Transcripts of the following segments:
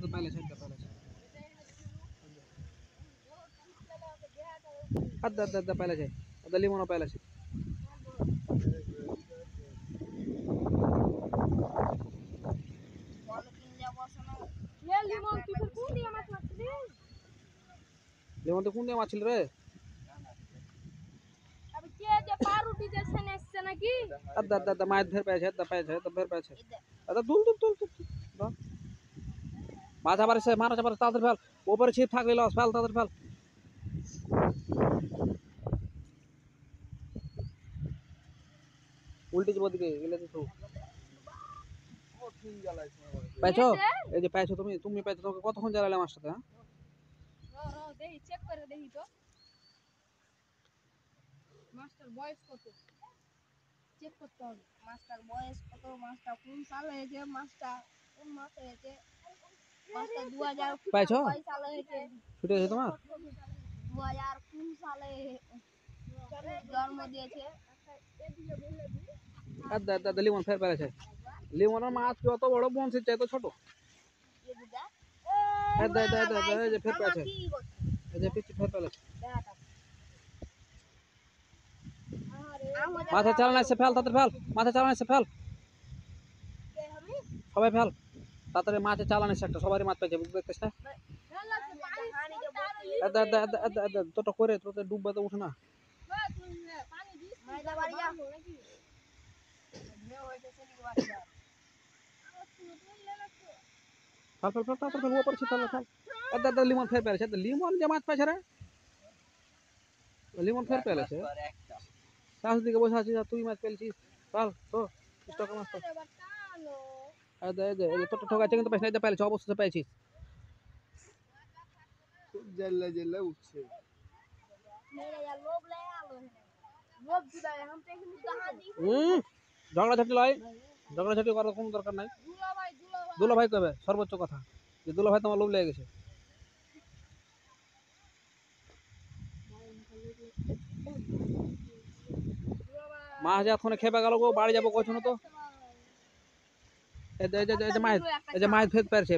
তো পাইলে সেটা পাইলে আদা পাইলে যায় আদা লিমনও পাইলে লিমন তো কোন দিয়ে মাছ ছিল রে আদা মাছ ধরে পেয়েছে আদা ধরে পেয়েছে আদা দুল মাছ আবার এসে মাছ আবার তাদের ফেল ওপরে ছিপ থাকলে লস ফেল তাদের ফেল উল্টে যাবো দিকে গেলে তো পাইছো এই যে পাইছো তুমি পাইছো তোমাকে কতক্ষণ জ্বালালে মাছটাতে হ্যাঁ দেখি চেক করে দেখি তো মাস্টার বয়স কত চেক করতে হবে মাস্টার বয়স কত মাস্টার কোন সালে হয়েছে মাস্টার কোন মাসে হয়েছে মাস্টার 2000 পাইছো কয় সালে হয়েছে ছুটে গেছে তোমার 2000 কোন সালে জন্ম দিয়েছে আদা লিমন ফের পেয়েছে লিমনের মাছ কি অত বড় বনসির চাই তো ছোট আদা এই যে ফের পেয়েছে এই যে পিচ্ছি ফের পেয়েছে মাথা চালানো এসে ফেল তাদের ফেল মাথা চালানো এসে ফেল সবাই ফেল তাড়াতাড়ি মাছে চালানো এসে একটা সবারই মাছ পেয়েছে বুঝতে পারছিস না তোটা করে তোতে ডুববে তো উঠে না ফেল ও পড়ছে ফেল লিমন ফের পেয়েছে লিমন যে মাছ পাইছে রে লিমন ফের পেয়েছে চাষ দিকে বসে আছিস তুই মাছ পেয়েছিস ফেল তো স্টক মাছ তো তোটা ঠকাচ্ছে কিন্তু পাইছিস না পেয়েছে অবশ্যই পেয়েছিস জেল্লা উঠছে ঝগড়াঝাটি লয় ঝগড়াঝাটি করার কোনো দরকার নাই দুলা ভাই কবে সর্বোচ্চ কথা যে দুলা ভাই তোমার লোভ লেগে গেছে মাছ যখন খেপে গেল গো বাড়ি যাবো কইছো না তো এই যে মাছ ফের পেয়েছে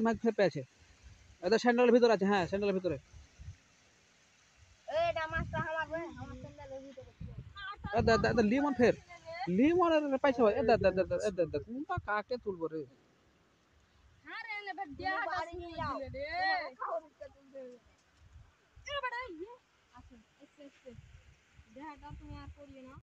মাছ ফের পেয়েছে এটা স্যান্ডেলের ভিতরে আছে হ্যাঁ স্যান্ডেলের ভিতরে লিমন ফের লিমনের পাইছে ভাই কোনটা কাকে তুলবো রে দেহাটা তুমি আর করিও না